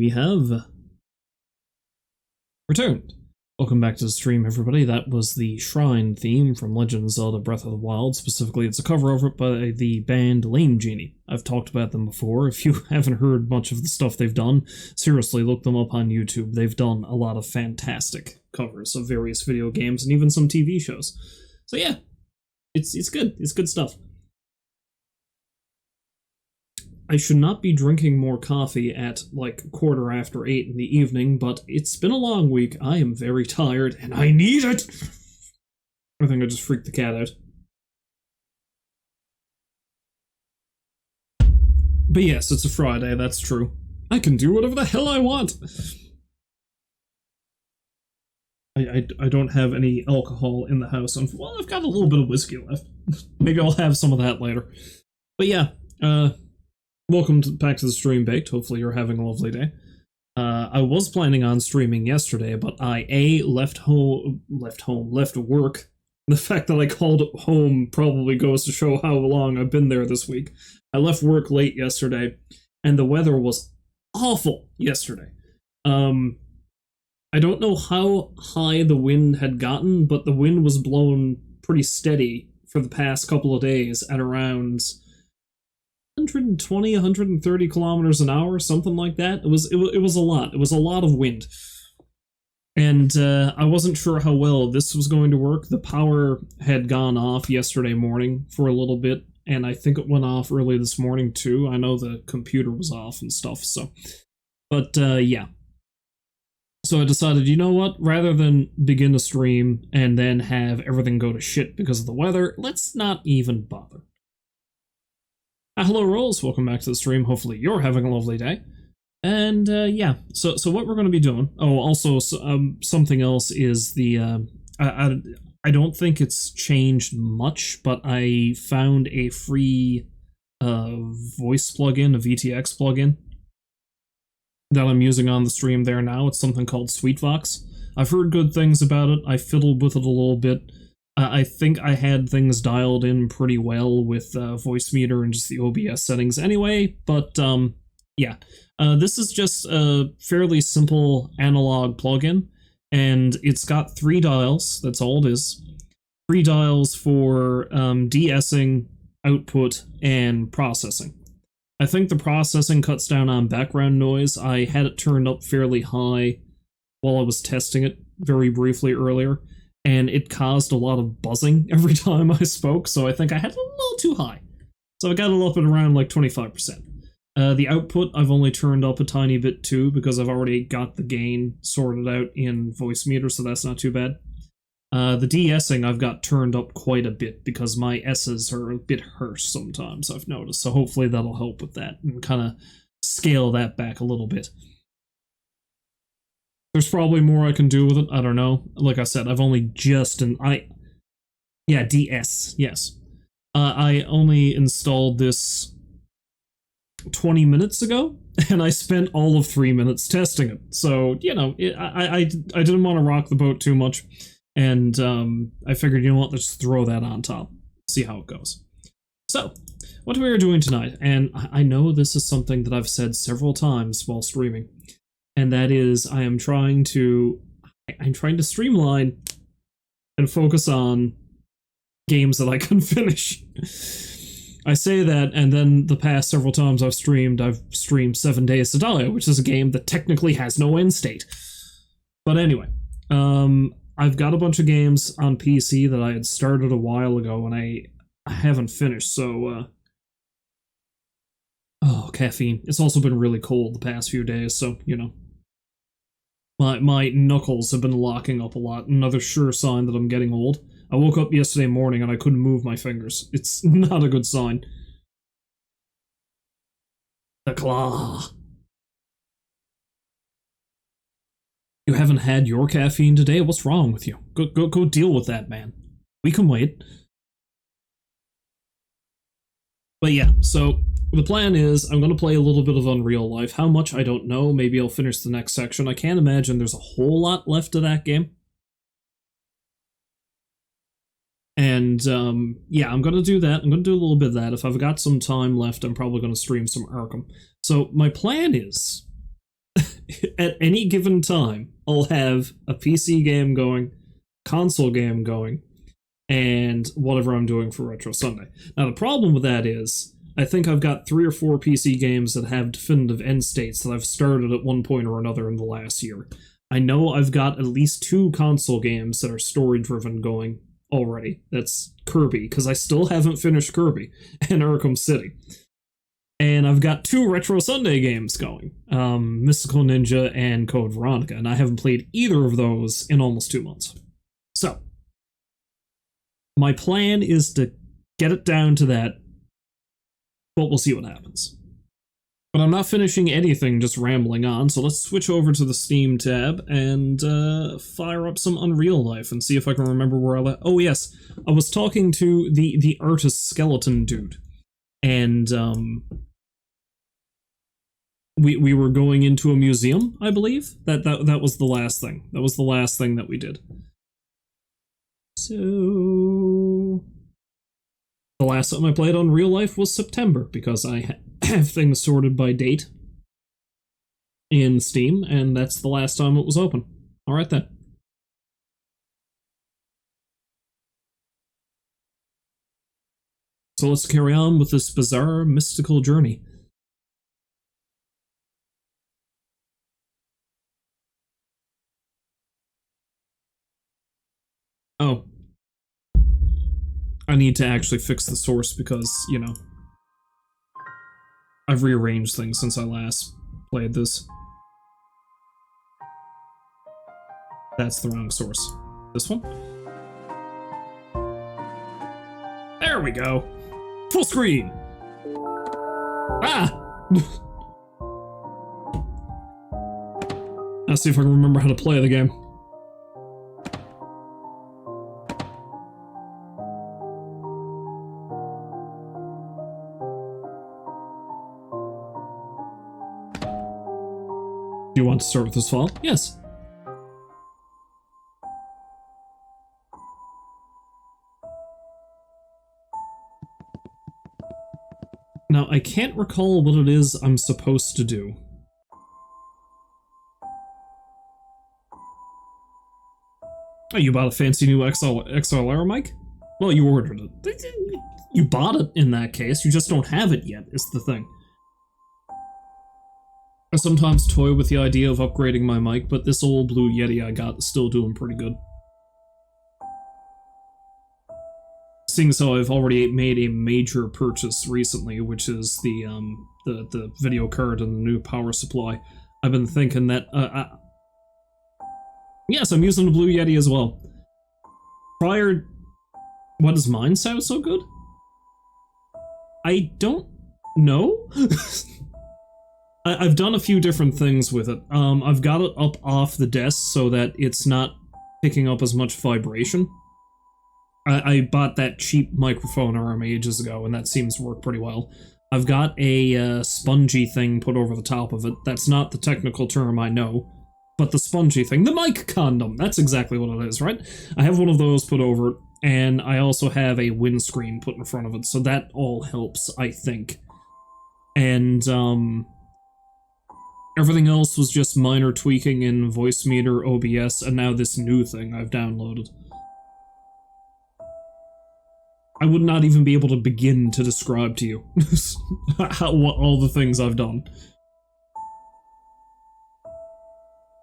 we have returned. Welcome back to the stream, everybody. That was the Shrine theme from Legend of Zelda Breath of the Wild. Specifically, it's a cover of it by the band Lame Genie. I've talked about them before. If you haven't heard much of the stuff they've done, seriously, look them up on YouTube. They've done a lot of fantastic covers of various video games and even some TV shows. So yeah, it's good. It's good stuff. I should not be drinking more coffee at, like, 8:15 in the evening, but it's been a long week. I am very tired, and I need it! I think I just freaked the cat out. But yes, it's a Friday, that's true. I can do whatever the hell I want! I don't have any alcohol in the house. Well, I've got a little bit of whiskey left. Maybe I'll have some of that later. But yeah, welcome back to the stream, Baked. Hopefully you're having a lovely day. I was planning on streaming yesterday, but I left work. The fact that I called it home probably goes to show how long I've been there this week. I left work late yesterday, and the weather was awful yesterday. I don't know how high the wind had gotten, but the wind was blowing pretty steady for the past couple of days at around 120, 130 kilometers an hour, something like that. It was a lot. It was a lot of wind. And I wasn't sure how well this was going to work. The power had gone off yesterday morning for a little bit, and I think it went off early this morning too. I know the computer was off and stuff, so. But yeah. So I decided, you know what? Rather than begin a stream and then have everything go to shit because of the weather, let's not even bother. Hello, Rolls. Welcome back to the stream. Hopefully you're having a lovely day. And, yeah. So what we're going to be doing... Oh, also, something else is the... I don't think it's changed much, but I found a free voice plugin, a VTX plugin, that I'm using on the stream there now. It's something called SweetVox. I've heard good things about it. I fiddled with it a little bit. I think I had things dialed in pretty well with voice meter and just the OBS settings anyway, but yeah. This is just a fairly simple analog plugin, and it's got 3 dials, that's all it is. 3 dials for de-essing, output, and processing. I think the processing cuts down on background noise. I had it turned up fairly high while I was testing it very briefly earlier, and it caused a lot of buzzing every time I spoke, so I think I had it a little too high. So I got it up at around like 25%. The output I've only turned up a tiny bit too, because I've already got the gain sorted out in voice meter, so that's not too bad. The de-essing I've got turned up quite a bit, because my S's are a bit harsh sometimes, I've noticed, so hopefully that'll help with that, and kind of scale that back a little bit. There's probably more I can do with it, I don't know. Like I said, I've only just... Yeah, DS, yes. I only installed this 20 minutes ago, and I spent all of 3 minutes testing it. So, you know, I didn't want to rock the boat too much, and I figured, you know what, let's throw that on top, see how it goes. So, what we are doing tonight, and I know this is something that I've said several times while streaming, and that is I'm trying to streamline and focus on games that I can finish. I say that, and then the past several times I've streamed 7 Days to Die, which is a game that technically has no end state. But anyway, I've got a bunch of games on PC that I had started a while ago, and I haven't finished, so, oh, caffeine. It's also been really cold the past few days, so, you know. My knuckles have been locking up a lot, another sure sign that I'm getting old. I woke up yesterday morning and I couldn't move my fingers. It's not a good sign. The claw. You haven't had your caffeine today? What's wrong with you? Go deal with that, man. We can wait. But yeah, so the plan is I'm going to play a little bit of Unreal Life. How much, I don't know. Maybe I'll finish the next section. I can't imagine there's a whole lot left of that game. And, yeah, I'm gonna do that. I'm gonna do a little bit of that. If I've got some time left, I'm probably gonna stream some Arkham. So, my plan is at any given time, I'll have a PC game going, console game going, and whatever I'm doing for Retro Sunday. Now, the problem with that is, I think I've got 3 or 4 PC games that have definitive end states that I've started at one point or another in the last year. I know I've got at least 2 console games that are story-driven going already. That's Kirby, because I still haven't finished Kirby and Arkham City. And I've got 2 Retro Sunday games going, Mystical Ninja and Code Veronica, and I haven't played either of those in almost 2 months. So, my plan is to get it down to that, but we'll see what happens. But I'm not finishing anything, just rambling on, so let's switch over to the Steam tab and fire up some Unreal Life and see if I can remember where I left. Oh yes, I was talking to the artist skeleton dude, and we were going into a museum, I believe. That was the last thing. That was the last thing that we did. So the last time I played Unreal Life was September, because I have things sorted by date in Steam, and that's the last time it was open. Alright then. So let's carry on with this bizarre, mystical journey. Oh. I need to actually fix the source because, you know, I've rearranged things since I last played this. That's the wrong source. This one? There we go! Full screen! Ah! Let's see if I can remember how to play the game. Do you want to start with this file? Yes. Now, I can't recall what it is I'm supposed to do. Oh, you bought a fancy new XLR mic? Well, you ordered it. You bought it in that case, you just don't have it yet, is the thing. I sometimes toy with the idea of upgrading my mic, but this old Blue Yeti I got is still doing pretty good. Seeing as how I've already made a major purchase recently, which is the video card and the new power supply, I've been thinking that, yes, I'm using the Blue Yeti as well. What does mine sound so good? I don't know. I've done a few different things with it. I've got it up off the desk so that it's not picking up as much vibration. I bought that cheap microphone arm ages ago, and that seems to work pretty well. I've got a spongy thing put over the top of it. That's not the technical term, I know, but the spongy thing. The mic condom! That's exactly what it is, right? I have one of those put over it, and I also have a windscreen put in front of it, so that all helps, I think. And, everything else was just minor tweaking in Voicemeeter, OBS, and now this new thing I've downloaded. I would not even be able to begin to describe to you what all the things I've done.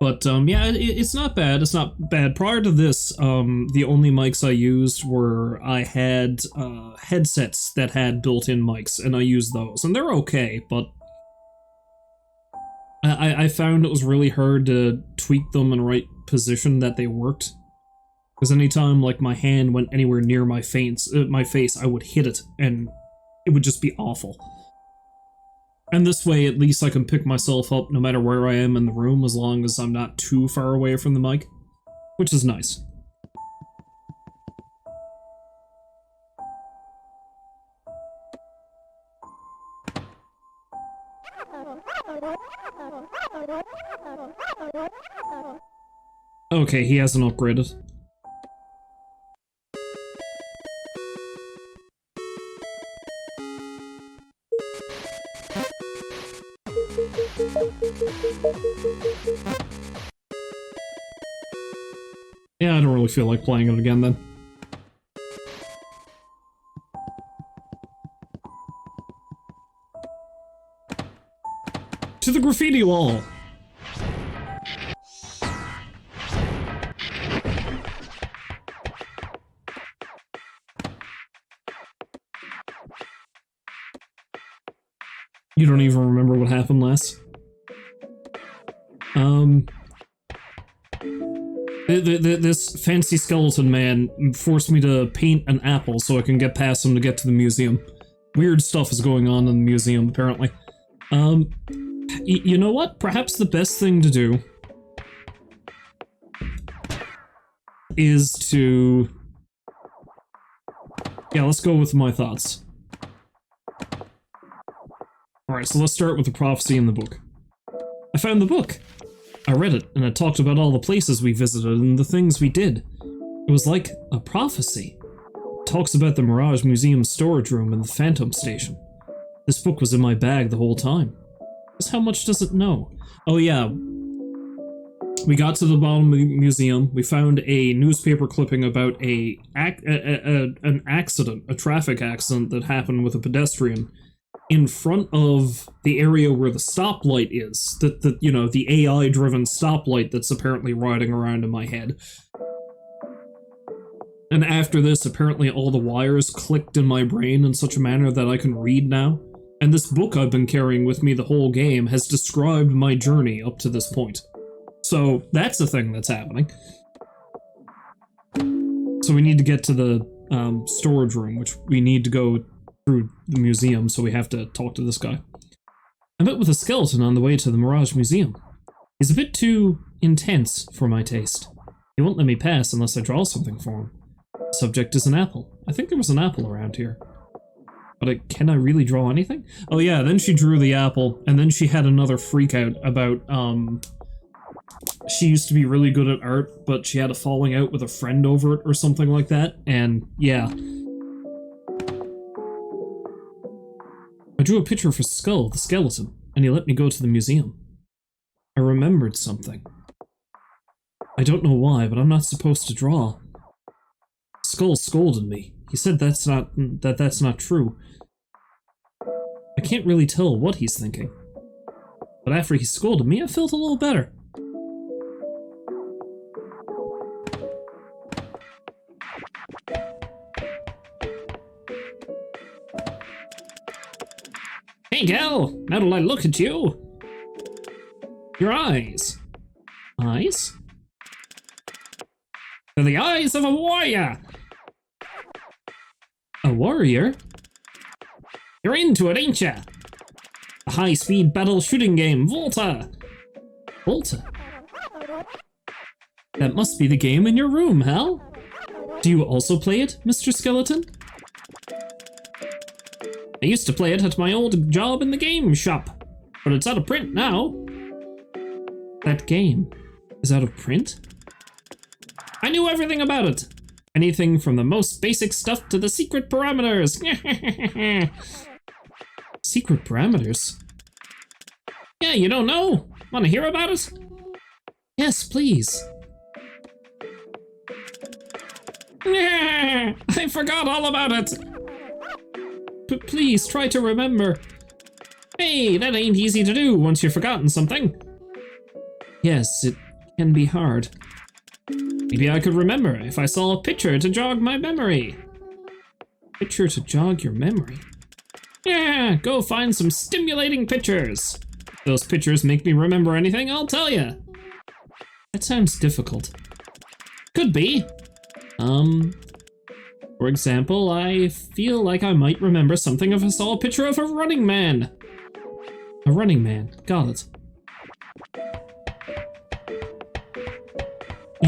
But, yeah, it's not bad. It's not bad. Prior to this, the only mics I used were, I had headsets that had built-in mics, and I used those. And they're okay, but I found it was really hard to tweak them in the right position that they worked. Because anytime, like, my hand went anywhere near my face, I would hit it, and it would just be awful. And this way, at least I can pick myself up no matter where I am in the room, as long as I'm not too far away from the mic. Which is nice. Okay, he hasn't upgraded. Yeah, I don't really feel like playing it again then. To the graffiti wall! You don't even remember what happened last? This fancy skeleton man forced me to paint an apple so I can get past him to get to the museum. Weird stuff is going on in the museum, apparently. You know what? Perhaps the best thing to do is to... Yeah, let's go with my thoughts. Alright, so let's start with the prophecy in the book. I found the book! I read it, and it talked about all the places we visited and the things we did. It was like a prophecy. It talks about the Mirage Museum storage room and the Phantom Station. This book was in my bag the whole time. Just how much does it know? Oh yeah. We got to the bottom of the museum, we found a newspaper clipping about an accident, a traffic accident that happened with a pedestrian in front of the area where the stoplight is. You know, the AI-driven stoplight that's apparently riding around in my head. And after this, apparently all the wires clicked in my brain in such a manner that I can read now. And this book I've been carrying with me the whole game has described my journey up to this point. So that's a thing that's happening. So we need to get to the storage room, which we need to go through the museum, so we have to talk to this guy. I met with a skeleton on the way to the Mirage Museum. He's a bit too intense for my taste. He won't let me pass unless I draw something for him. The subject is an apple. I think there was an apple around here. But can I really draw anything? Oh yeah, then she drew the apple, and then she had another freak out about, she used to be really good at art, but she had a falling out with a friend over it or something like that, and yeah. I drew a picture for Skull, the skeleton, and he let me go to the museum. I remembered something. I don't know why, but I'm not supposed to draw. Skull scolded me. He said that's not true. I can't really tell what he's thinking. But after he scolded me, I felt a little better. Hey gal, now that I look at you. Your eyes. Eyes? They're the eyes of a warrior. A warrior? You're into it, ain't ya? A high-speed battle shooting game, Volta. Volta? That must be the game in your room, Hal. Do you also play it, Mr. Skeleton? I used to play it at my old job in the game shop, but it's out of print now. That game is out of print? I knew everything about it. Anything from the most basic stuff to the secret parameters. Secret parameters? Yeah, you don't know? Want to hear about it? Yes, please. I forgot all about it. But please, try to remember. Hey, that ain't easy to do once you've forgotten something. Yes, it can be hard. Maybe I could remember if I saw a picture to jog my memory. Picture to jog your memory? Yeah, go find some stimulating pictures. If those pictures make me remember anything, I'll tell you. That sounds difficult. Could be. For example, I feel like I might remember something if I saw a picture of a running man. A running man, got it.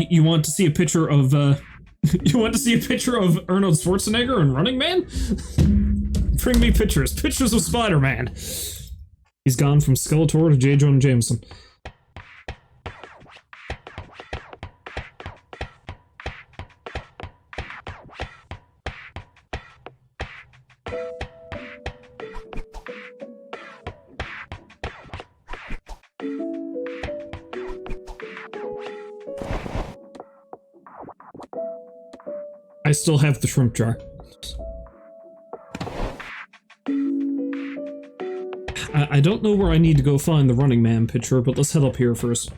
You want to see a picture of, you want to see a picture of Arnold Schwarzenegger and Running Man? Bring me pictures. Pictures of Spider-Man. He's gone from Skeletor to J. Jonah Jameson. I still have the shrimp jar. I don't know where I need to go find the Running Man picture, but let's head up here first.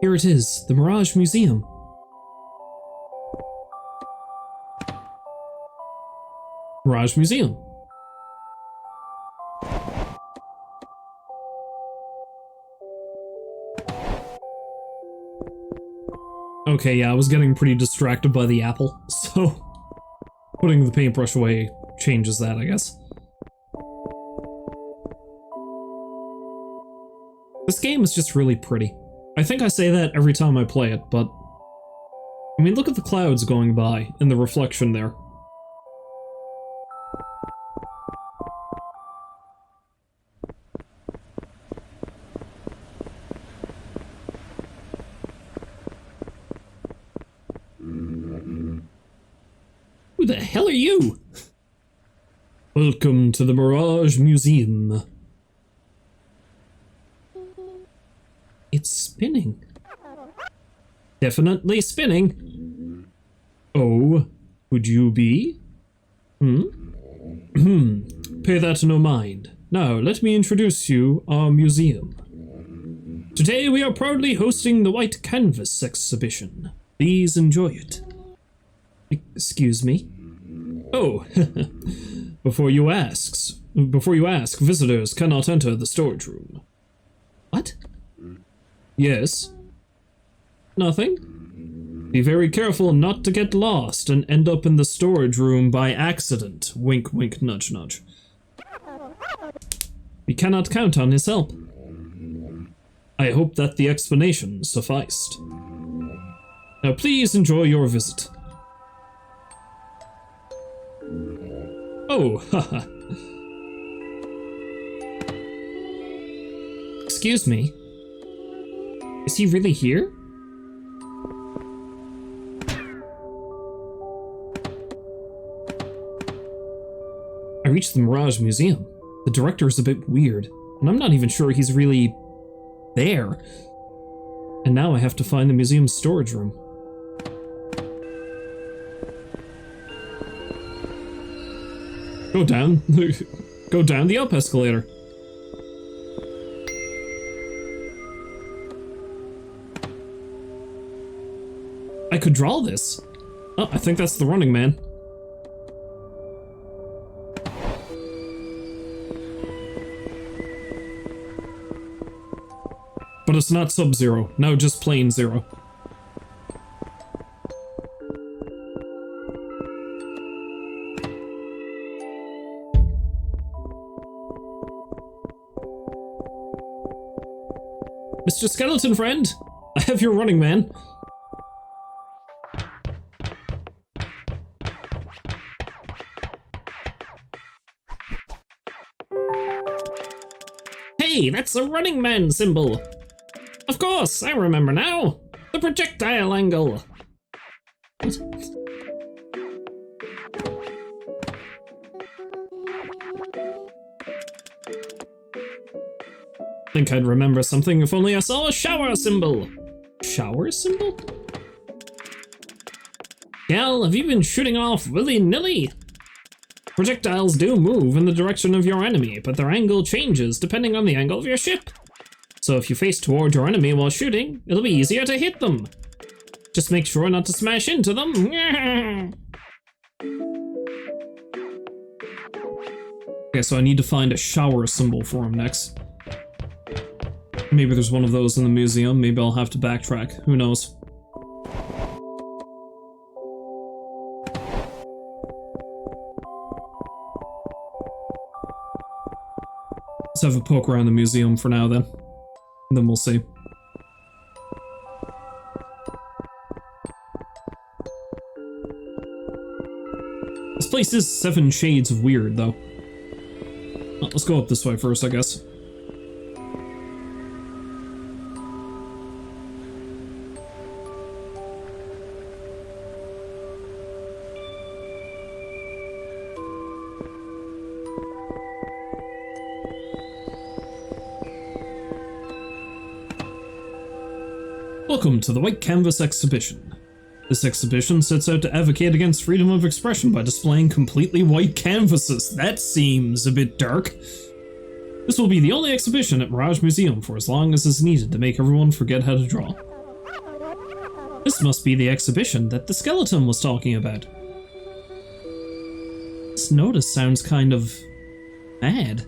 Here it is, the Mirage Museum. Mirage Museum. Okay, yeah, I was getting pretty distracted by the apple, so putting the paintbrush away changes that, I guess. This game is just really pretty. I think I say that every time I play it, but I mean, look at the clouds going by and the reflection there. Who the hell are you? Welcome to the Mirage Museum. It's spinning. Definitely spinning. Oh, would you be? Pay that no mind. Now, let me introduce you our museum. Today we are proudly hosting the White Canvas exhibition. Please enjoy it. Excuse me? Oh, before you ask, visitors cannot enter the storage room. What? Yes. Nothing? Be very careful not to get lost and end up in the storage room by accident. Wink, wink, nudge, nudge. We cannot count on his help. I hope that the explanation sufficed. Now please enjoy your visit. Oh, haha. Excuse me. Is he really here? I reached the Mirage Museum. The director is a bit weird, and I'm not even sure he's really there. And now I have to find the museum's storage room. Go down. Go down the up escalator. I could draw this. Oh, I think that's the Running Man. But it's not Sub-Zero. No, just plain Zero. Mr. Skeleton Friend, I have your Running Man. Hey, that's a Running Man symbol. Of course, I remember now. The projectile angle. What? Think I'd remember something if only I saw a shower symbol. Shower symbol? Gal, have you been shooting off willy-nilly? Projectiles do move in the direction of your enemy, but their angle changes depending on the angle of your ship. So if you face toward your enemy while shooting, it'll be easier to hit them. Just make sure not to smash into them. Okay, so I need to find a shower symbol for him next. Maybe there's one of those in the museum. Maybe I'll have to backtrack. Who knows? Let's have a poke around the museum for now, then. And then we'll see. This place is 7 shades of weird, though. Well, let's go up this way first, I guess. Welcome to the White Canvas Exhibition. This exhibition sets out to advocate against freedom of expression by displaying completely white canvases. That seems a bit dark. This will be the only exhibition at Mirage Museum for as long as is needed to make everyone forget how to draw. This must be the exhibition that the skeleton was talking about. This notice sounds kind of mad.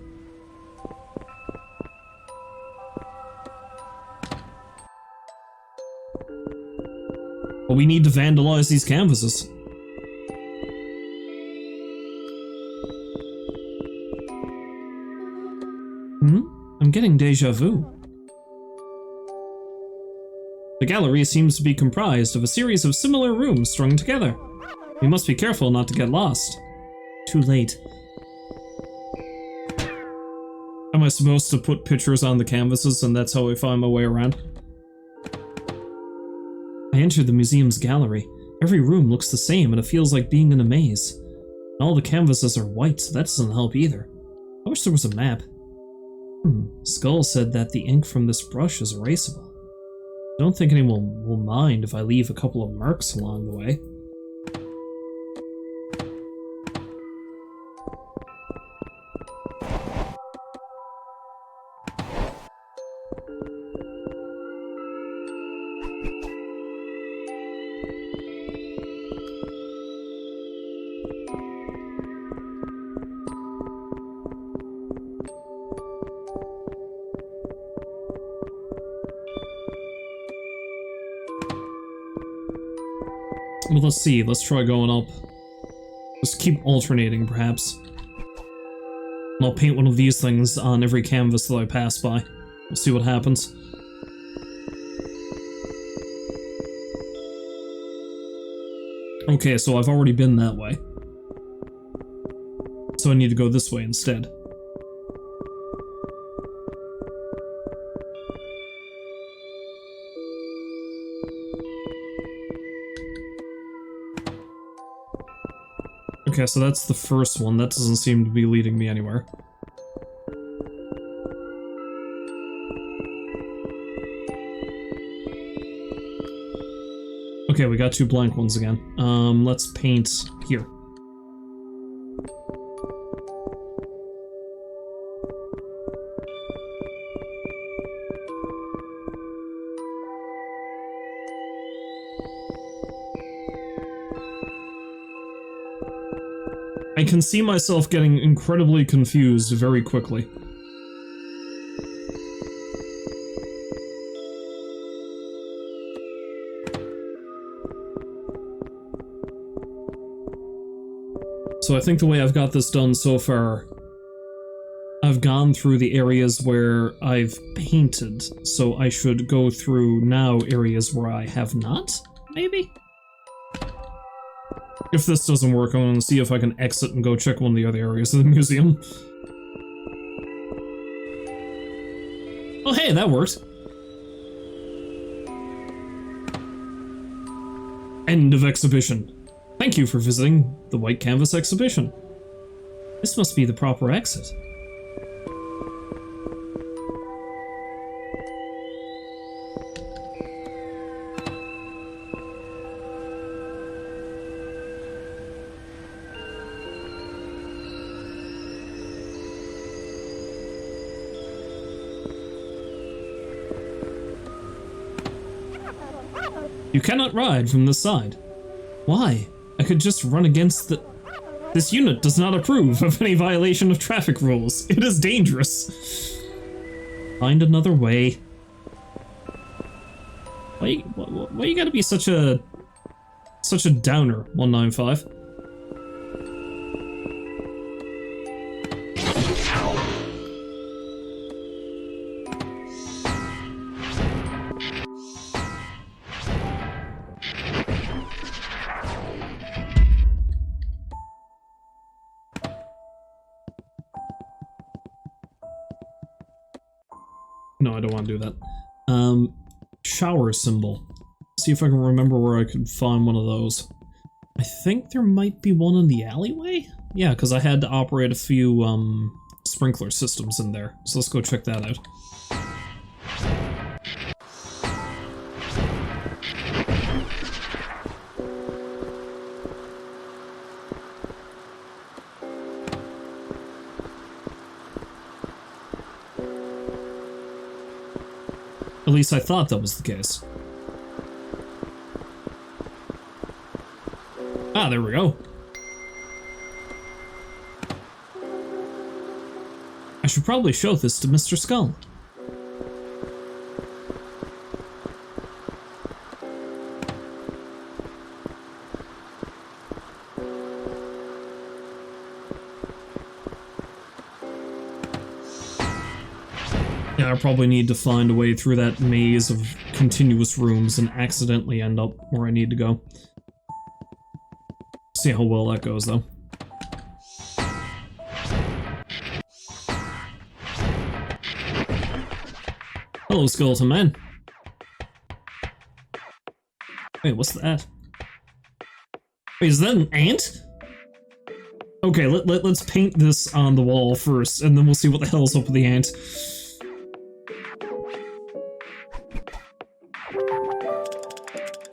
But we need to vandalize these canvases. I'm getting deja vu. The gallery seems to be comprised of a series of similar rooms strung together. We must be careful not to get lost. Too late. Am I supposed to put pictures on the canvases and that's how I find my way around? I entered the museum's gallery. Every room looks the same and it feels like being in a maze. And all the canvases are white, so that doesn't help either. I wish there was a map. Skull said that the ink from this brush is erasable. I don't think anyone will mind if I leave a couple of marks along the way. Well, let's see. Let's try going up. Just keep alternating, perhaps. And I'll paint one of these things on every canvas that I pass by. We'll see what happens. Okay, so I've already been that way. So I need to go this way instead. Okay, so that's the first one. That doesn't seem to be leading me anywhere. Okay, we got two blank ones again. Let's paint here. I can see myself getting incredibly confused very quickly. So I think the way I've got this done so far, I've gone through the areas where I've painted, so I should go through now areas where I have not, maybe? If this doesn't work, I'm gonna see if I can exit and go check one of the other areas of the museum. Oh hey, that worked. End of exhibition. Thank you for visiting the White Canvas Exhibition. This must be the proper exit. You cannot ride from this side. Why? I could just run against the... This unit does not approve of any violation of traffic rules. It is dangerous. Find another way. Why you gotta be such a downer, 195? No, I don't want to do that. Shower symbol. See if I can remember where I could find one of those. I think there might be one in the alleyway? Yeah, because I had to operate a few, sprinkler systems in there. So let's go check that out. At least I thought that was the case. Ah, there we go. I should probably show this to Mr. Skull. Yeah, I probably need to find a way through that maze of continuous rooms and accidentally end up where I need to go. See how well that goes, though. Hello, skeleton man. Wait, what's that? Wait, is that an ant? Okay, let's paint this on the wall first, and then we'll see what the hell's up with the ant.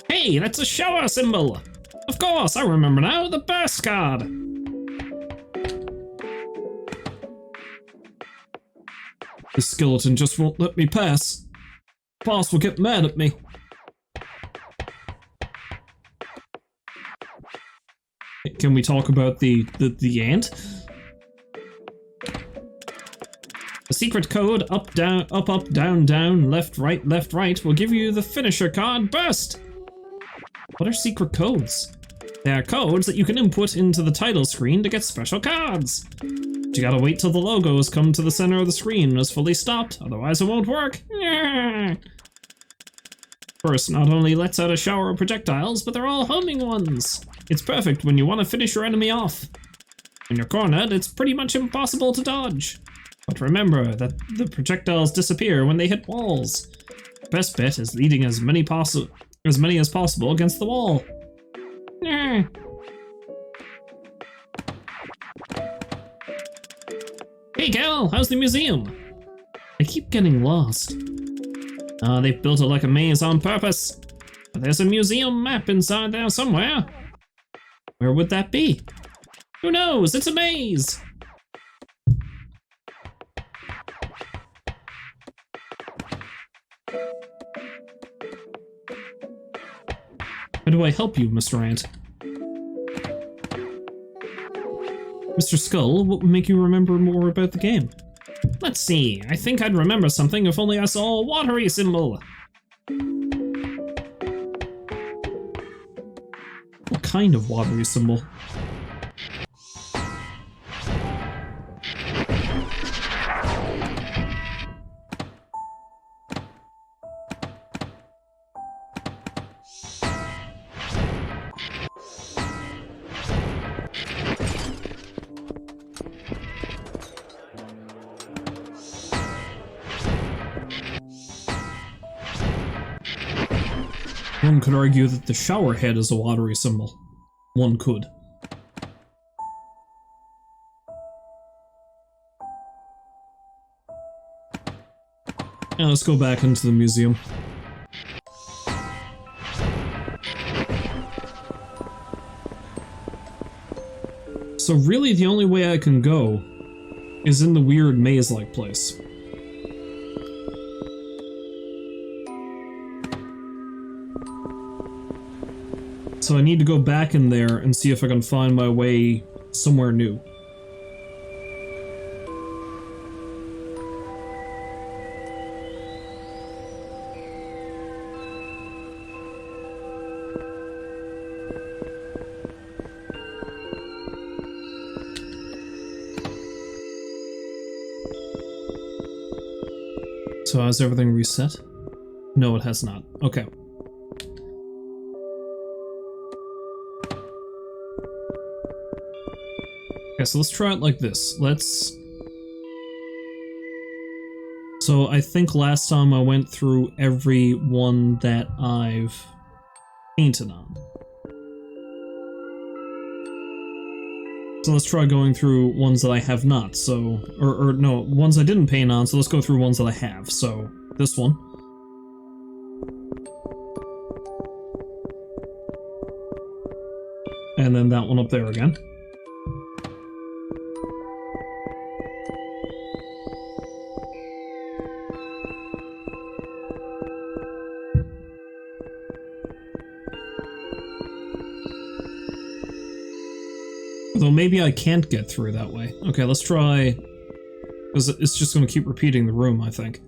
Hey, that's a shower symbol! Of course, I remember now, the burst card! This skeleton just won't let me pass. Boss will get mad at me. Can we talk about the ant? The secret code up, down, up, down, down, left, right will give you the finisher card burst. What are secret codes? They are codes that you can input into the title screen to get special cards. But you gotta wait till the logos come to the center of the screen and is fully stopped, otherwise it won't work. Burst not only lets out a shower of projectiles, but they're all homing ones. It's perfect when you want to finish your enemy off. When you're cornered, it's pretty much impossible to dodge. But remember that the projectiles disappear when they hit walls. The best bet is leading as many as possible against the wall. Hey Cal, how's the museum? I keep getting lost. They've built it like a maze on purpose. But there's a museum map inside there somewhere. Where would that be? Who knows? It's a maze! How do I help you, Mr. Ant? Mr. Skull, what would make you remember more about the game? Let's see, I think I'd remember something if only I saw a watery symbol. What kind of watery symbol? One could argue that the shower head is a watery symbol. One could. Now let's go back into the museum. So really the only way I can go is in the weird maze-like place. So I need to go back in there and see if I can find my way somewhere new. So has everything reset? No, it has not. Okay. Okay, so let's try it like this. So I think last time I went through every one that I've painted on. So let's try going through ones that I have not, so... Or no, ones I didn't paint on, so let's go through ones that I have. So, this one. And then that one up there again. Though maybe I can't get through that way. Okay, let's try... Because it's just going to keep repeating the room, I think.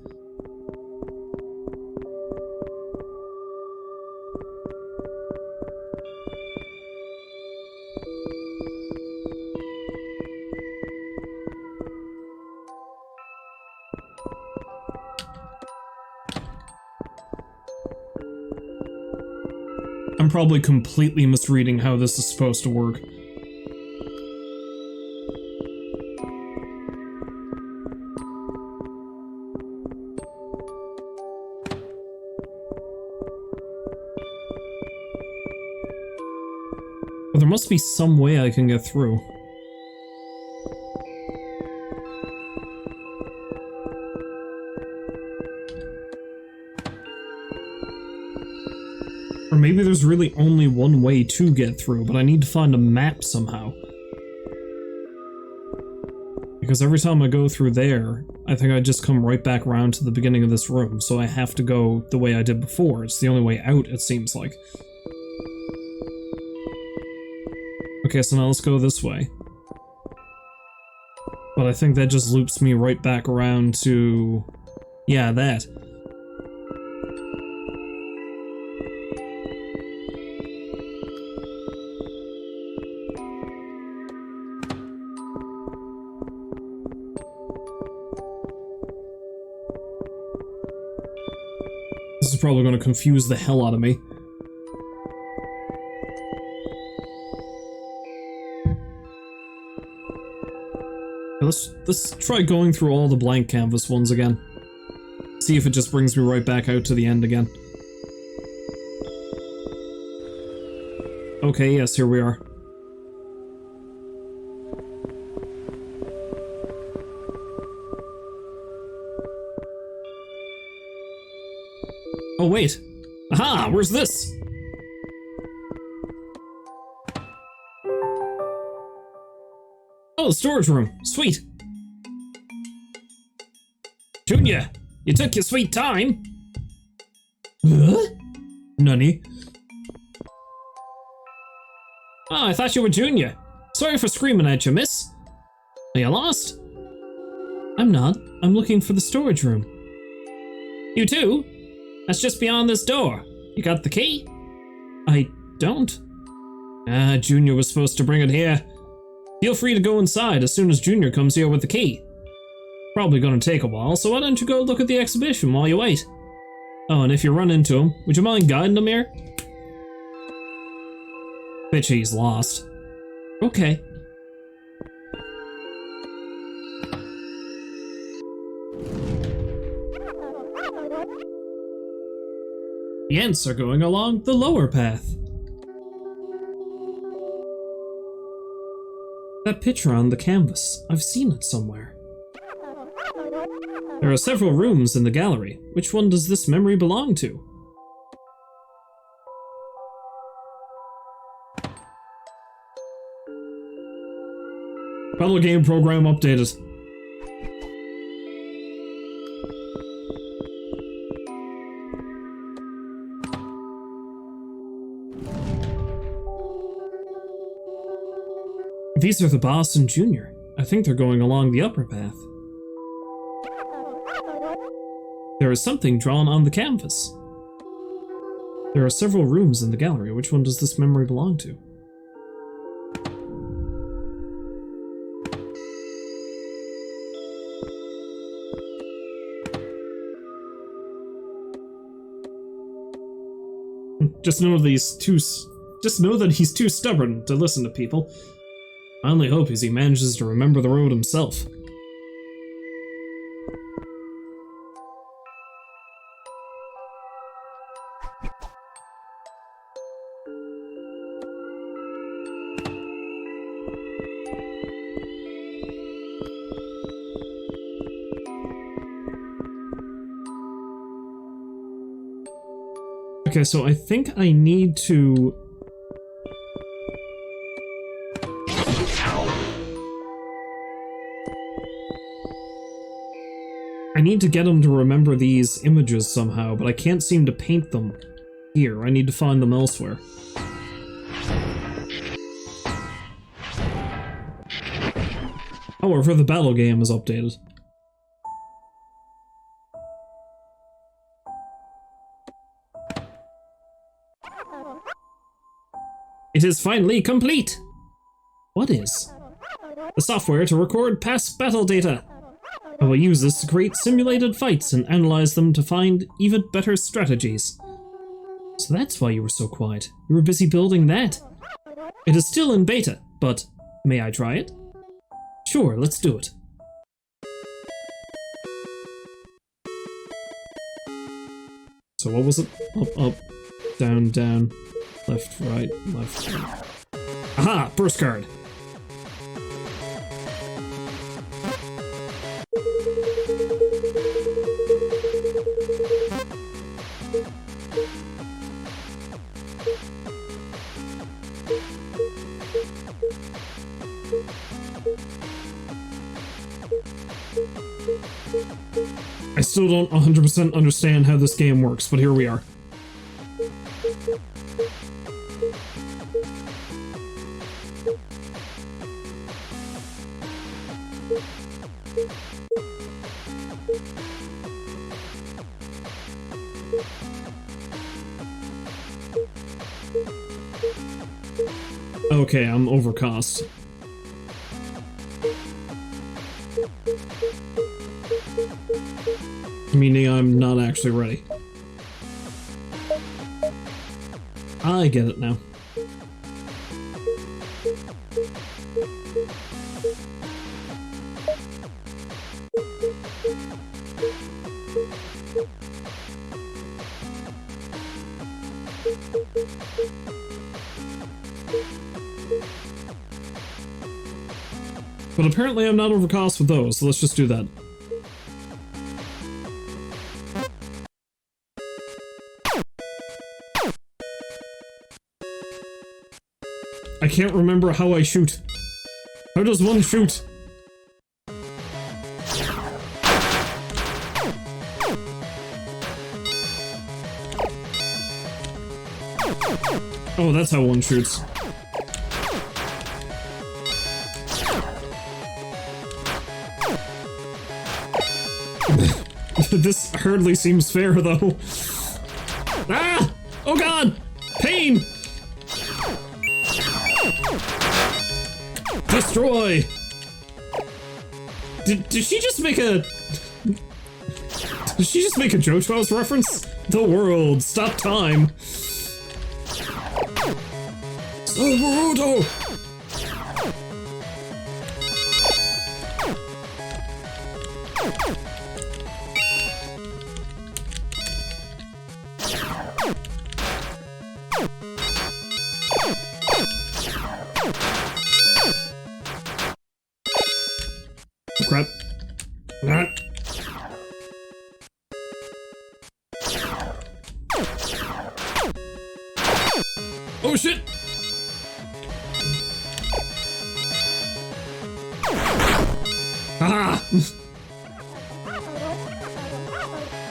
I'm probably completely misreading how this is supposed to work. But there must be some way I can get through. Or maybe there's really only one way to get through, but I need to find a map somehow. Because every time I go through there, I think I just come right back around to the beginning of this room, so I have to go the way I did before. It's the only way out, it seems like. Okay, so now let's go this way. But I think that just loops me right back around to... yeah, that. This is probably going to confuse the hell out of me. Let's try going through all the blank canvas ones again. See if it just brings me right back out to the end again. Okay, yes, here we are. Oh, wait. Aha! Where's this? Oh, the storage room. Sweet. Junior, you took your sweet time. Huh? Nunny. Oh, I thought you were Junior. Sorry for screaming at you, miss. Are you lost? I'm not. I'm looking for the storage room. You too? That's just beyond this door. You got the key? I don't. Junior was supposed to bring it here. Feel free to go inside as soon as Junior comes here with the key. Probably gonna take a while, so why don't you go look at the exhibition while you wait? Oh, and if you run into him, would you mind guiding him here? Bet he's lost. Okay. The ants are going along the lower path. That picture on the canvas, I've seen it somewhere. There are several rooms in the gallery. Which one does this memory belong to? Public game program updated. These are the boss and Junior. I think they're going along the upper path. There is something drawn on the canvas. There are several rooms in the gallery. Which one does this memory belong to? Just know that he's too stubborn to listen to people. My only hope is he manages to remember the road himself. Okay, so I think I need to... I need to get him to remember these images somehow, but I can't seem to paint them here. I need to find them elsewhere. However, the battle game is updated. It is finally complete! What is? The software to record past battle data. I will use this to create simulated fights and analyze them to find even better strategies. So that's why you were so quiet. You were busy building that. It is still in beta, but may I try it? Sure, let's do it. So what was it? Up, up, down, down, left, right, left, right. Aha! Burst card! I still don't 100% understand how this game works, but here we are. Okay, I'm overcost. Meaning I'm not actually ready. I get it now. But apparently I'm not overcost with those, so let's just do that. I can't remember how I shoot. How does one shoot? Oh, that's how one shoots. This hardly seems fair, though. Ah! Oh god! Pain! Destroy! Did she just make a... Did she just make a JoJo's reference? The world, stop time! Boruto! Crap. Ah. Oh shit! Ah!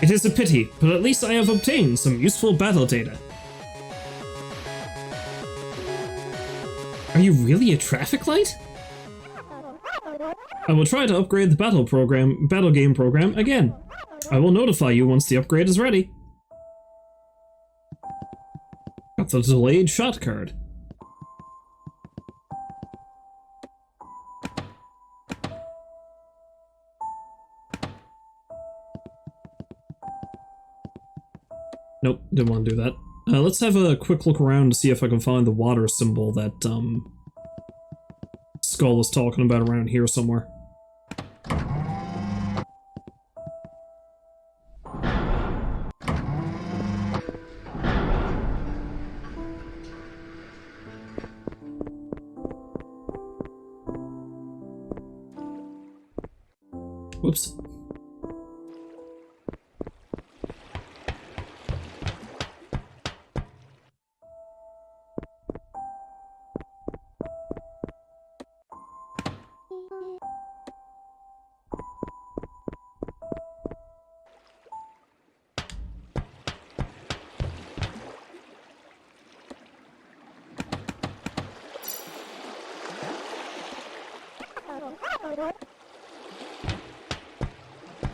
It is a pity, but at least I have obtained some useful battle data. Are you really a traffic light? I will try to upgrade the battle game program again. I will notify you once the upgrade is ready. Got the delayed shot card. Nope, didn't want to do that. Let's have a quick look around to see if I can find the water symbol that, Skull is talking about around here somewhere. Whoops.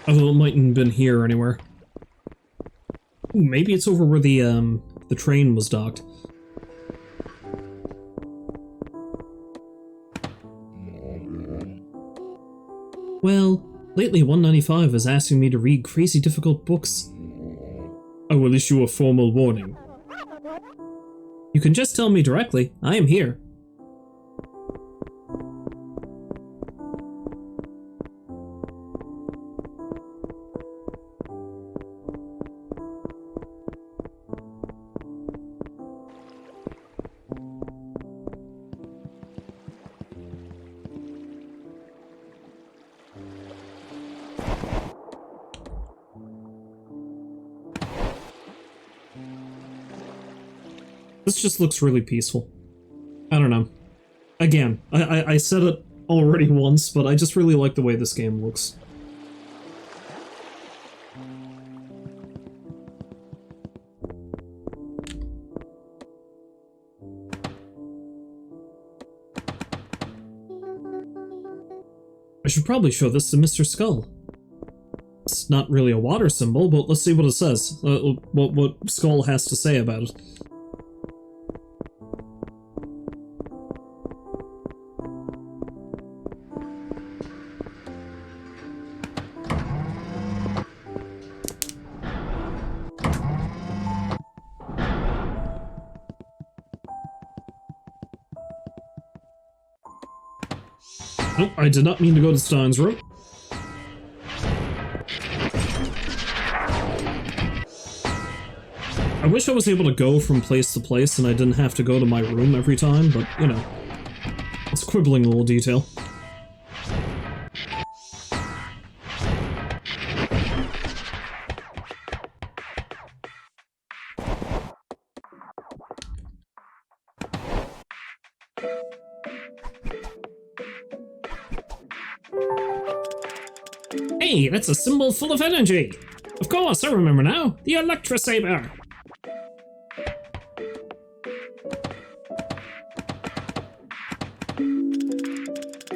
Although it mightn't have been here anywhere. Ooh, maybe it's over where the train was docked. Well, lately 195 is asking me to read crazy difficult books. I will issue a formal warning. You can just tell me directly. I am here. This just looks really peaceful. I don't know. Again, I said it already once, but I just really like the way this game looks. I should probably show this to Mr. Skull. It's not really a water symbol, but let's see what it says. What Skull has to say about it. Nope, I did not mean to go to Stein's room. I wish I was able to go from place to place and I didn't have to go to my room every time, but, you know, it's a quibbling little detail. Hey, that's a symbol full of energy! Of course, I remember now! The Electrosaber!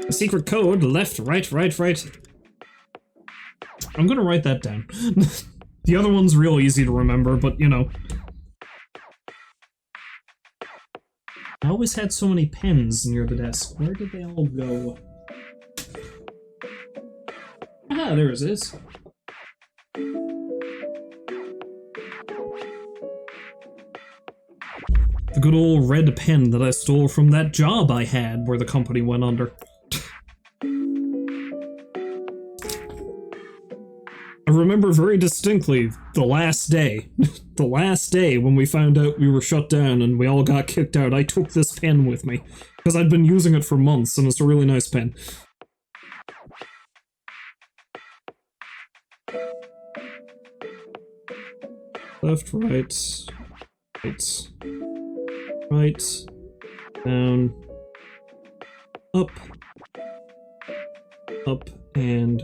The secret code, left, right, right, right. I'm gonna write that down. The other one's real easy to remember, but you know. I always had so many pens near the desk. Where did they all go? Ah, there it is. The good old red pen that I stole from that job I had where the company went under. I remember very distinctly the last day. The last day when we found out we were shut down and we all got kicked out, I took this pen with me. Because I'd been using it for months and it's a really nice pen. Left, right, right, right, down, up, up, and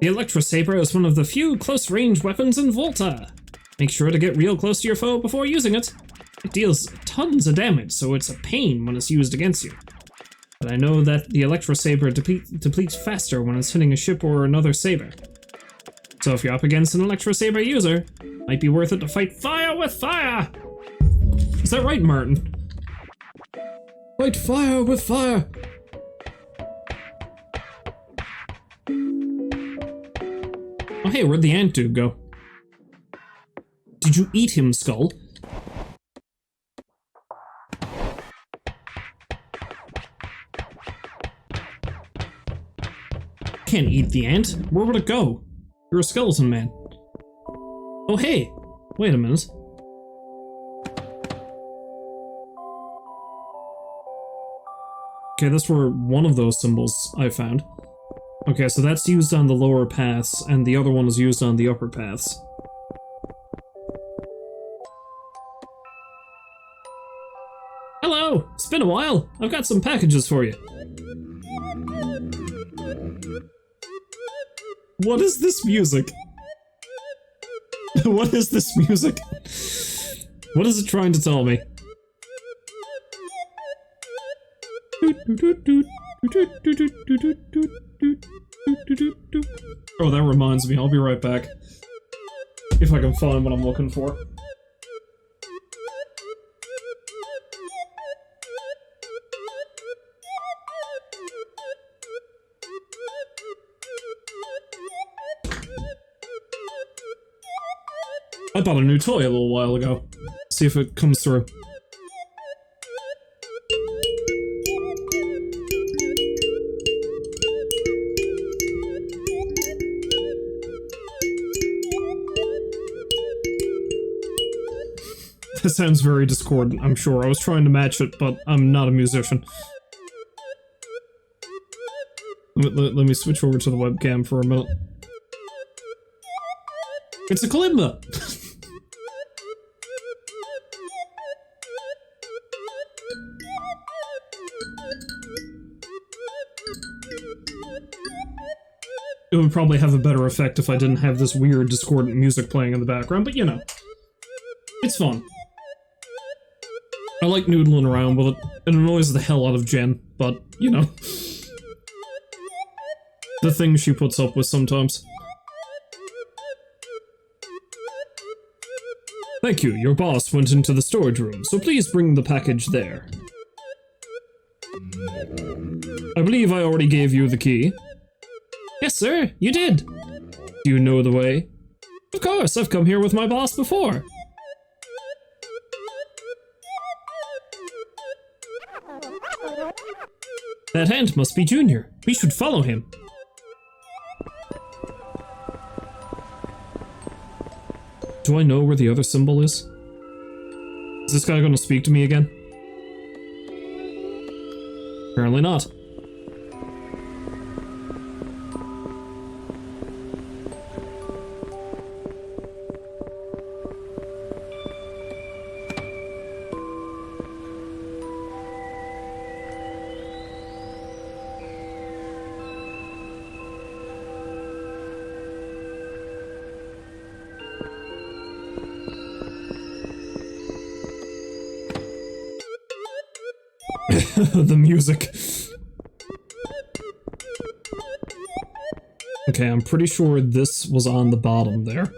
the Electrosaber is one of the few close-range weapons in Volta. Make sure to get real close to your foe before using it. It deals tons of damage, so it's a pain when it's used against you. But I know that the Electrosaber depletes faster when it's hitting a ship or another saber. So if you're up against an Electrosaber user, it might be worth it to fight fire with fire! Is that right, Martin? Fight fire with fire! Oh hey, where'd the ant dude go? Did you eat him, Skull? Can't eat the ant. Where would it go? You're a skeleton man. Oh hey! Wait a minute. Okay, that's where one of those symbols I found. Okay, so that's used on the lower paths, and the other one is used on the upper paths. Hello! It's been a while! I've got some packages for you. What is this music? What is this music? What is it trying to tell me? Oh, that reminds me, I'll be right back. If I can find what I'm looking for. I bought a new toy a little while ago. See if it comes through. That sounds very discordant, I'm sure. I was trying to match it, but I'm not a musician. Let me switch over to the webcam for a minute. It's a kalimba! It would probably have a better effect if I didn't have this weird discordant music playing in the background, but you know. It's fun. I like noodling around with it. It annoys the hell out of Jen, but, you know. The things she puts up with sometimes. Thank you, your boss went into the storage room, so please bring the package there. I believe I already gave you the key. Yes, sir, you did. Do you know the way? Of course, I've come here with my boss before. That ant must be Junior. We should follow him. Do I know where the other symbol is? Is this guy gonna speak to me again? Apparently not. The music. Okay, I'm pretty sure this was on the bottom there.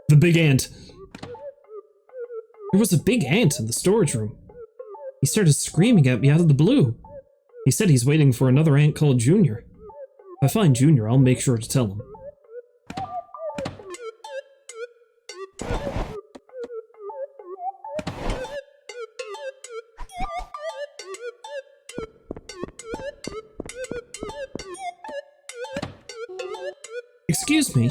The big ant. There was a big ant in the storage room. He started screaming at me out of the blue. He said he's waiting for another ant called Junior. If I find Junior, I'll make sure to tell him. Excuse me.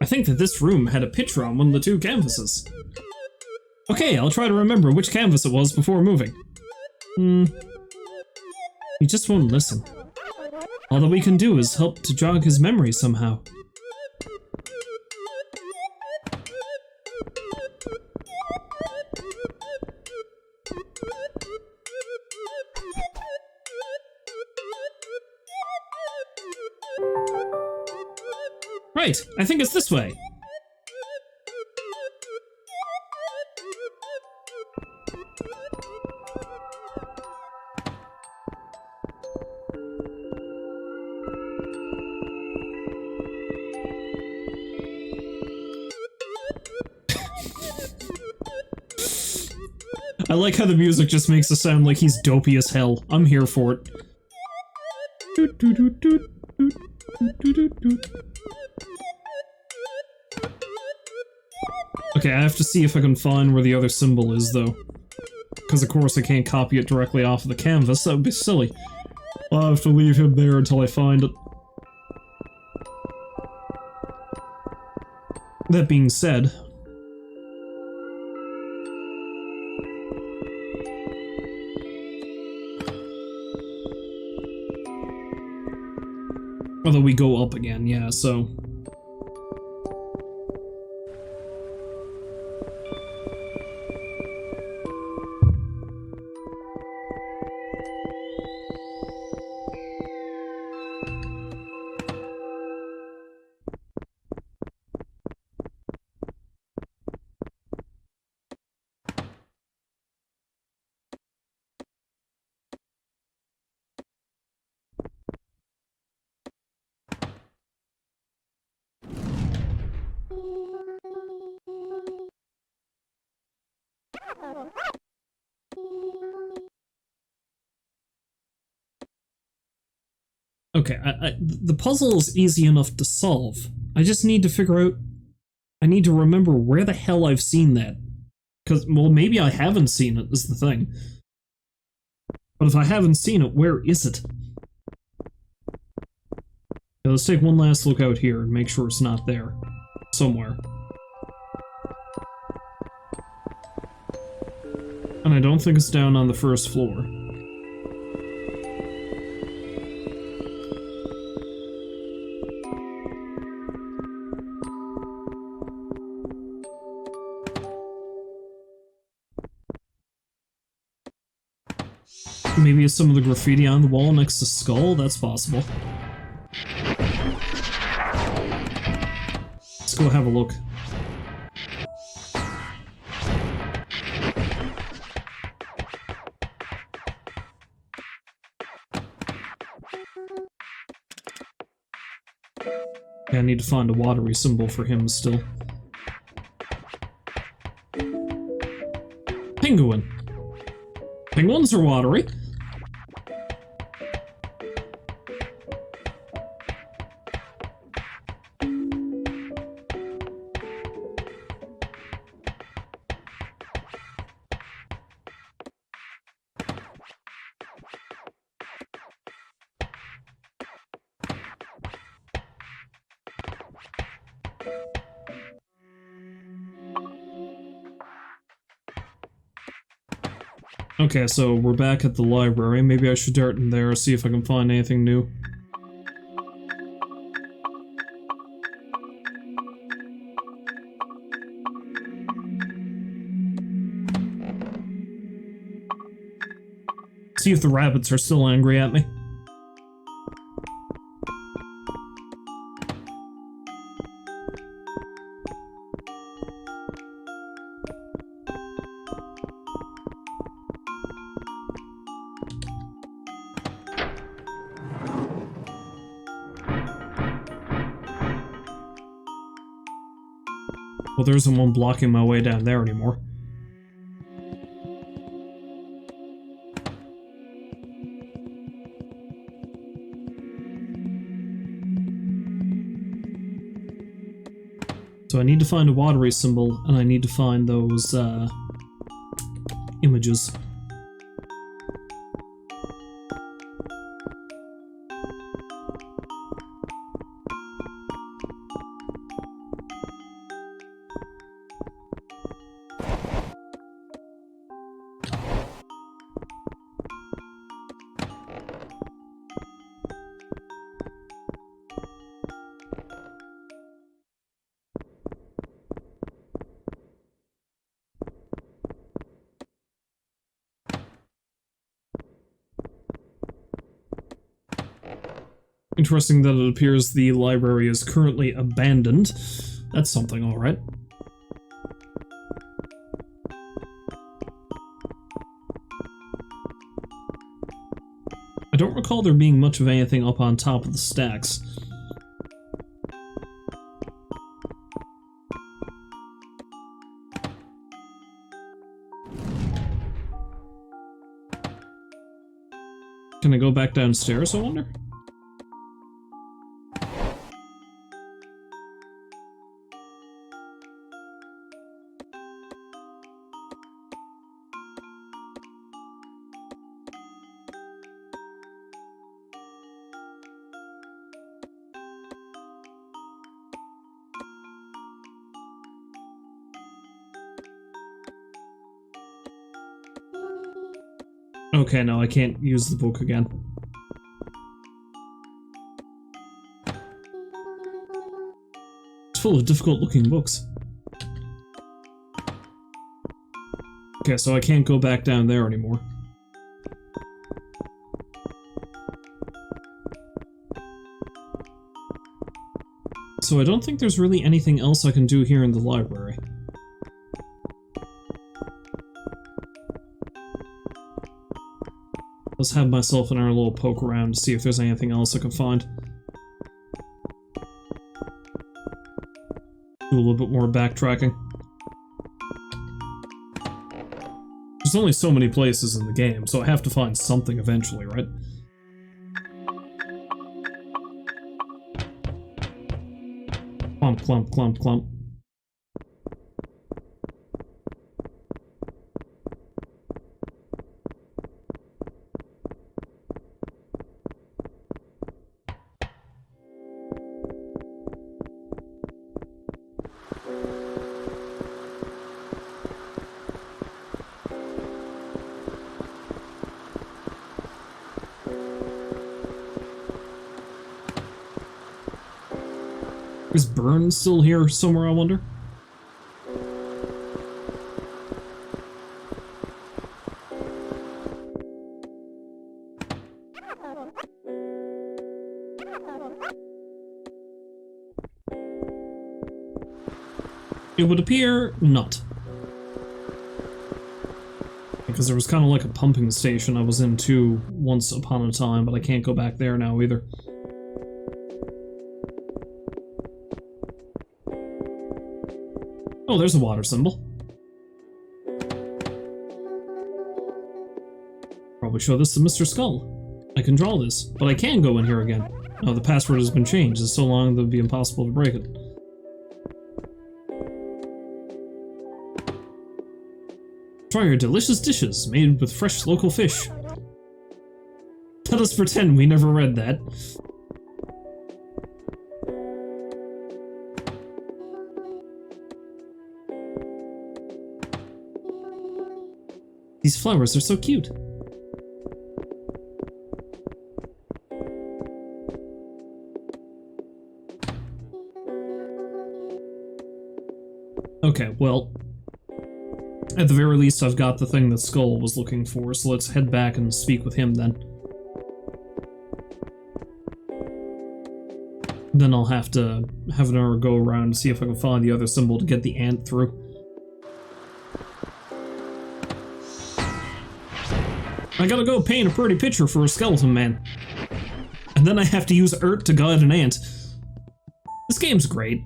I think that this room had a picture on one of the two canvases. Okay, I'll try to remember which canvas it was before moving. He just won't listen. All that we can do is help to jog his memory somehow. Right, I think it's this way. I like how the music just makes it sound like he's dopey as hell. I'm here for it. Okay, I have to see if I can find where the other symbol is, though. Because of course I can't copy it directly off of the canvas, that would be silly. I'll have to leave him there until I find it. That being said... although we go up again, yeah, so... Okay, the puzzle is easy enough to solve. I just need to figure out... I need to remember where the hell I've seen that. Because, well, maybe I haven't seen it, is the thing. But if I haven't seen it, where is it? Yeah, let's take one last look out here and make sure it's not there. Somewhere. And I don't think it's down on the first floor. Maybe it's some of the graffiti on the wall next to Skull? That's possible. Let's go have a look. Yeah, I need to find a watery symbol for him still. Penguin. Penguins are watery. Okay, so we're back at the library. Maybe I should dart in there, see if I can find anything new. See if the rabbits are still angry at me. Well, there isn't one blocking my way down there anymore. So I need to find a watery symbol, and I need to find those, images. Interesting that it appears the library is currently abandoned. That's something, alright. I don't recall there being much of anything up on top of the stacks. Can I go back downstairs, I wonder? Okay, no, I can't use the book again. It's full of difficult-looking books. Okay, so I can't go back down there anymore. So I don't think there's really anything else I can do here in the library. Let's have myself and our little poke around to see if there's anything else I can find. Do a little bit more backtracking. There's only so many places in the game, so I have to find something eventually, right? Clump, clump, clump, clump. Is Burn still here somewhere, I wonder? It would appear not. Because there was kind of like a pumping station I was in too once upon a time, but I can't go back there now either. Oh, there's a water symbol. Probably show this to Mr. Skull. I can draw this, but I can go in here again. Oh, the password has been changed. It's so long that it would be impossible to break it. Try your delicious dishes made with fresh local fish. Let us pretend we never read that. These flowers are so cute. Okay, well, at the very least I've got the thing that Skull was looking for, so let's head back and speak with him then. Then I'll have to have another go around to see if I can find the other symbol to get the ant through. I gotta go paint a pretty picture for a skeleton man. And then I have to use Ert to guide an ant. This game's great.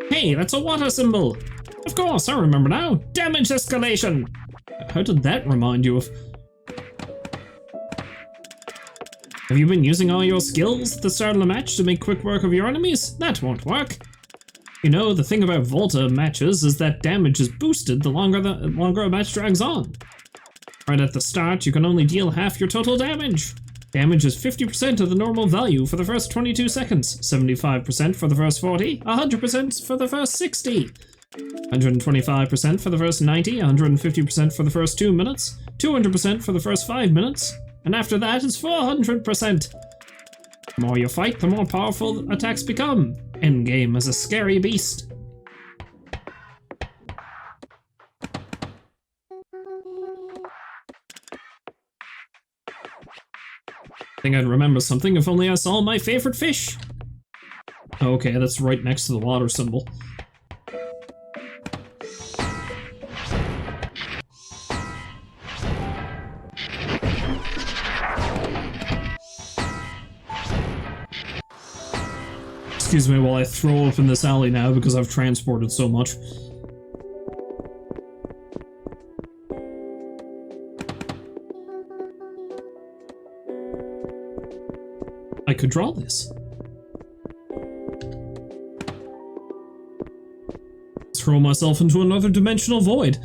Hey, that's a water symbol! Of course, I remember now! Damage escalation! How did that remind you of... Have you been using all your skills at the start of the match to make quick work of your enemies? That won't work. You know, the thing about Volta matches is that damage is boosted the longer a match drags on. Right at the start, you can only deal half your total damage. Damage is 50% of the normal value for the first 22 seconds, 75% for the first 40, 100% for the first 60, 125% for the first 90, 150% for the first 2 minutes, 200% for the first 5 minutes, and after that it's 400%. The more you fight, the more powerful attacks become. Endgame is a scary beast. I think I'd remember something if only I saw my favorite fish. Okay, that's right next to the water symbol. Excuse me while I throw up in this alley now because I've transported so much. I could draw this. Throw myself into another dimensional void.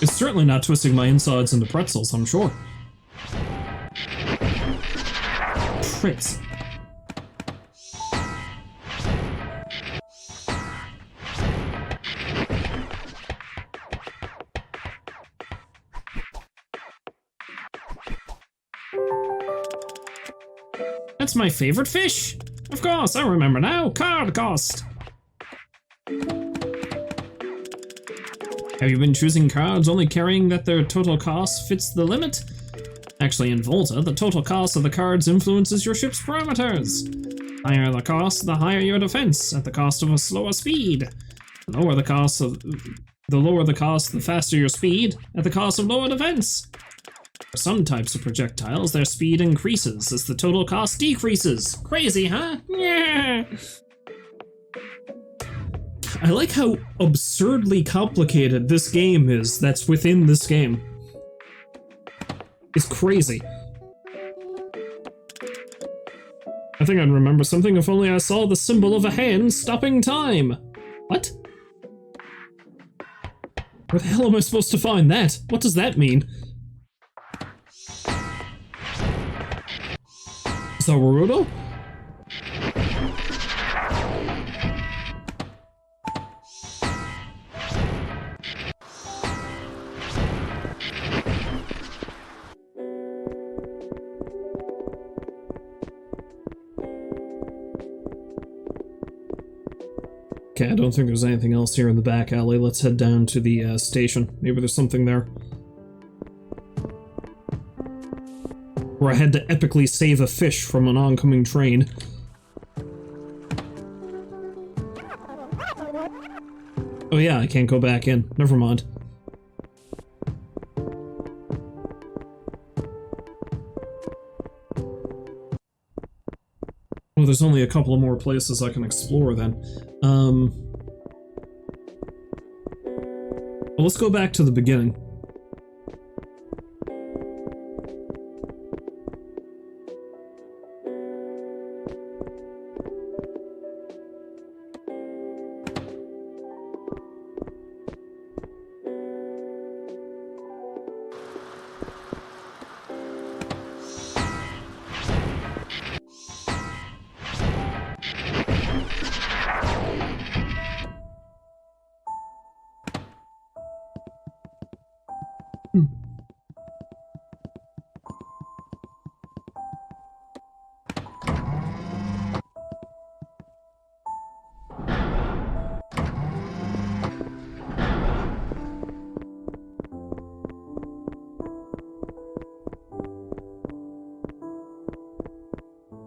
It's certainly not twisting my insides into pretzels, I'm sure. Pricks. That's my favorite fish! Of course, I remember now! Card cost! Have you been choosing cards only carrying that their total cost fits the limit? Actually, in Volta, the total cost of the cards influences your ship's parameters. Higher the cost, the higher your defense, at the cost of a slower speed. The lower the cost, the faster your speed, at the cost of lower defense. For some types of projectiles, their speed increases as the total cost decreases. Crazy, huh? Yeah. I like how absurdly complicated this game is that's within this game. It's crazy. I think I'd remember something if only I saw the symbol of a hand stopping time. What? Where the hell am I supposed to find that? What does that mean? Is that Naruto? Okay, I don't think there's anything else here in the back alley. Let's head down to the station. Maybe there's something there. Where I had to epically save a fish from an oncoming train. Oh yeah, I can't go back in. Never mind. Well, there's only a couple of more places I can explore then. Well, let's go back to the beginning.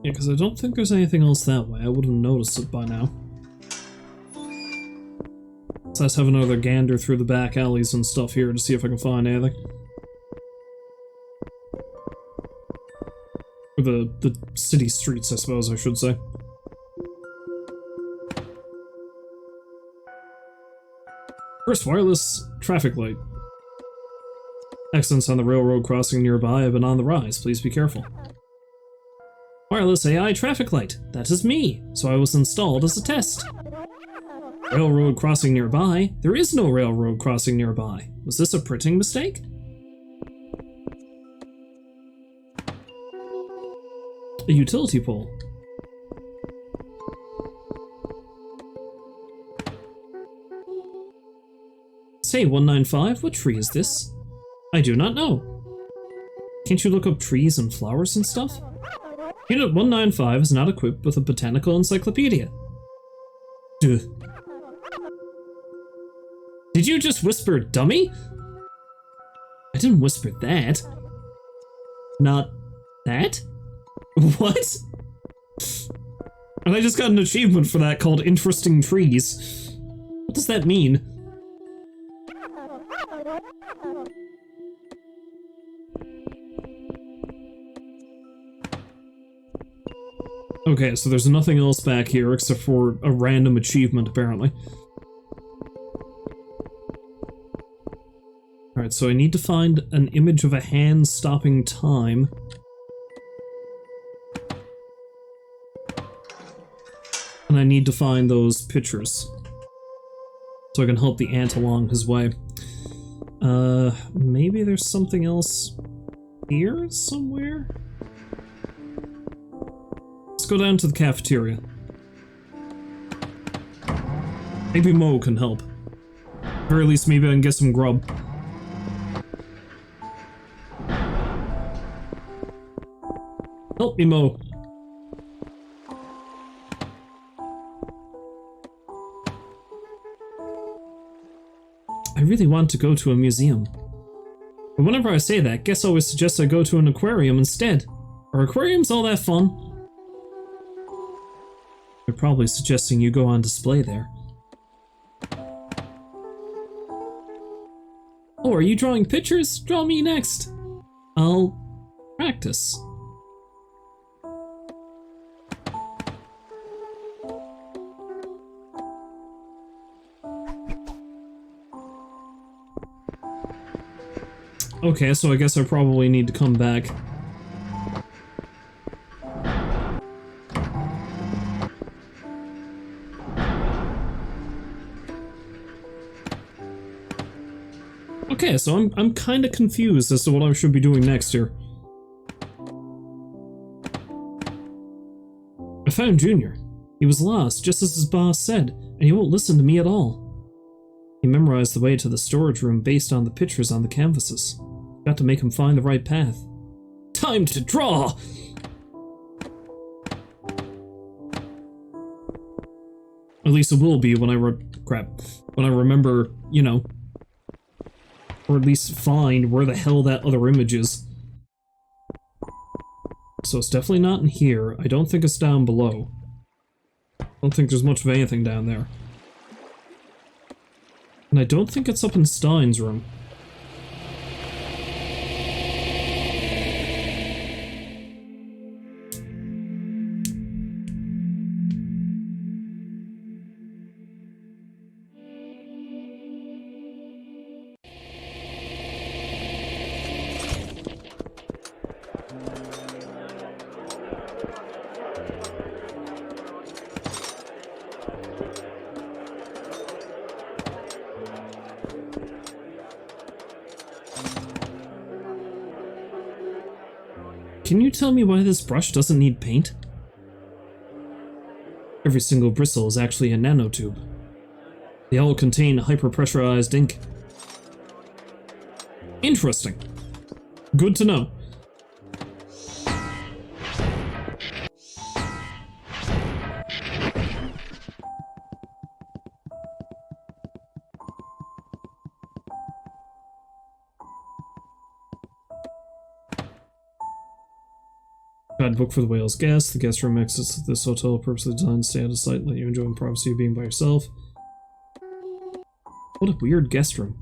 Yeah, because I don't think there's anything else that way. I would have noticed it by now. So let's have another gander through the back alleys and stuff here to see if I can find anything. Or the city streets, I suppose I should say. First wireless traffic light. Accidents on the railroad crossing nearby have been on the rise. Please be careful. Wireless AI traffic light. That is me, so I was installed as a test. Railroad crossing nearby. There is no railroad crossing nearby. Was this a printing mistake? A utility pole. Say, 195, what tree is this? I do not know. Can't you look up trees and flowers and stuff? Unit 195 is not equipped with a botanical encyclopedia. Duh. Did you just whisper dummy? I didn't whisper that. Not that? What? And I just got an achievement for that called Interesting Trees. What does that mean? Okay, so there's nothing else back here except for a random achievement, apparently. Alright, so I need to find an image of a hand stopping time. And I need to find those pictures. So I can help the ant along his way. Maybe there's something else here somewhere? Let's go down to the cafeteria. Maybe Mo can help. Or at very least maybe I can get some grub. Help me, Mo. I really want to go to a museum. But whenever I say that, guests always suggest I go to an aquarium instead. Are aquariums all that fun? They're probably suggesting you go on display there. Oh, are you drawing pictures? Draw me next. I'll practice. Okay, so I guess I probably need to come back. Okay, so I'm kind of confused as to what I should be doing next here. I found Junior. He was lost, just as his boss said, and he won't listen to me at all. He memorized the way to the storage room based on the pictures on the canvases. Got to make him find the right path. Time to draw! At least it will be when I when I remember, you know, or at least find where the hell that other image is. So it's definitely not in here. I don't think it's down below. I don't think there's much of anything down there. And I don't think it's up in Stein's room. Can you tell me why this brush doesn't need paint? Every single bristle is actually a nanotube. They all contain hyper-pressurized ink. Interesting. Good to know. Guidebook for the whale's guest. The guest room exits this hotel purposely designed to stay out of sight and let you enjoy the privacy of being by yourself. What a weird guest room.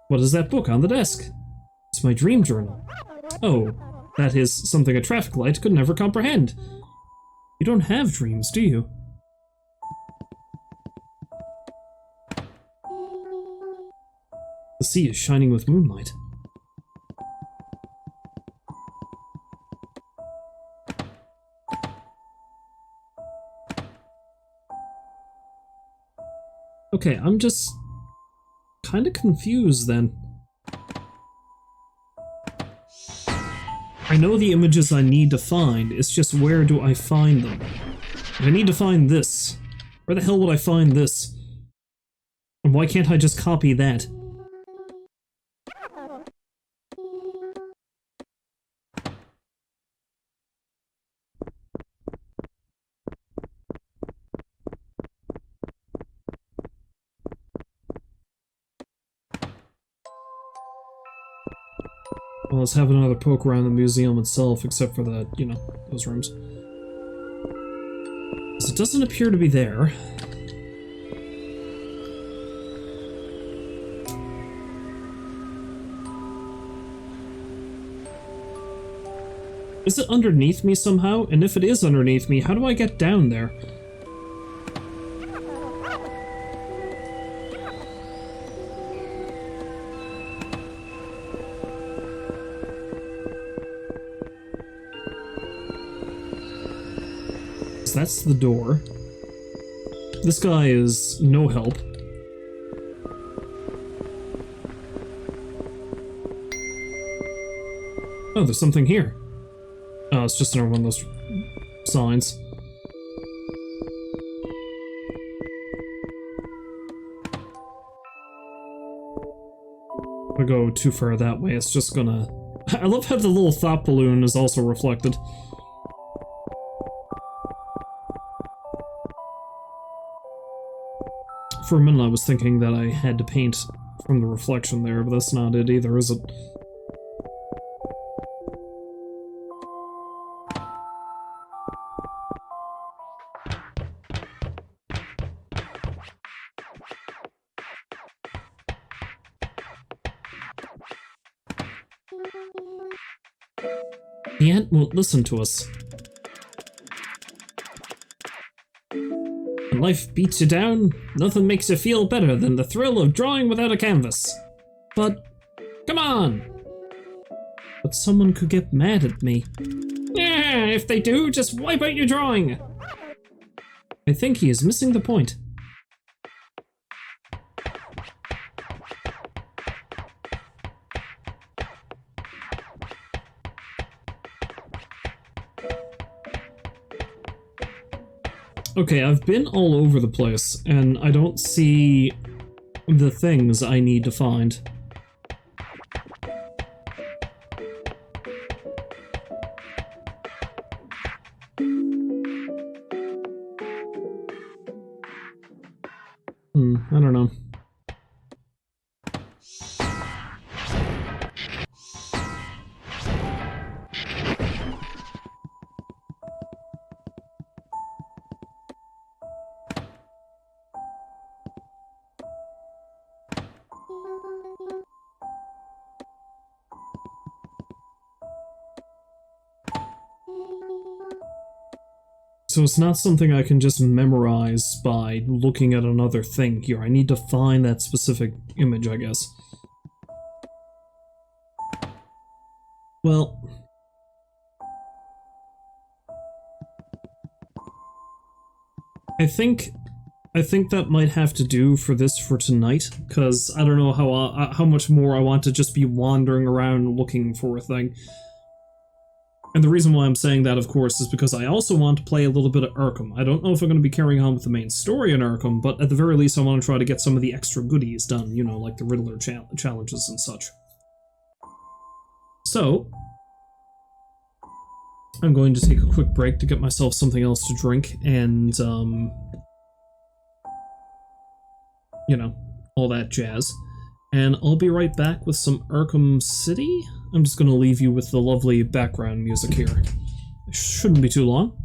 What is that book on the desk? It's my dream journal. Oh, that is something a traffic light could never comprehend. You don't have dreams, do you? The sea is shining with moonlight. Okay, I'm just kind of confused then. I know the images I need to find, it's just where do I find them? If I need to find this, where the hell would I find this? And why can't I just copy that? Well, let's have another poke around the museum itself, except for the, you know, those rooms. So it doesn't appear to be there. Is it underneath me somehow? And if it is underneath me, how do I get down there? That's the door. This guy is no help. Oh, there's something here. Oh, it's just another one of those signs. If I go too far that way, it's just gonna... I love how the little thought balloon is also reflected. For a minute I was thinking that I had to paint from the reflection there, but that's not it either, is it? The ant won't listen to us. When life beats you down, nothing makes you feel better than the thrill of drawing without a canvas. But, come on! But someone could get mad at me. Yeah, if they do, just wipe out your drawing! I think he is missing the point. Okay, I've been all over the place, and I don't see the things I need to find. I don't know. So it's not something I can just memorize by looking at another thing here. I need to find that specific image, I guess. Well... I think that might have to do for this for tonight, because I don't know how much more I want to just be wandering around looking for a thing. And the reason why I'm saying that, of course, is because I also want to play a little bit of Arkham. I don't know if I'm going to be carrying on with the main story in Arkham, but at the very least I want to try to get some of the extra goodies done, you know, like the Riddler challenges and such. So, I'm going to take a quick break to get myself something else to drink, and, you know, all that jazz. And I'll be right back with some Arkham City. I'm just going to leave you with the lovely background music here. It shouldn't be too long.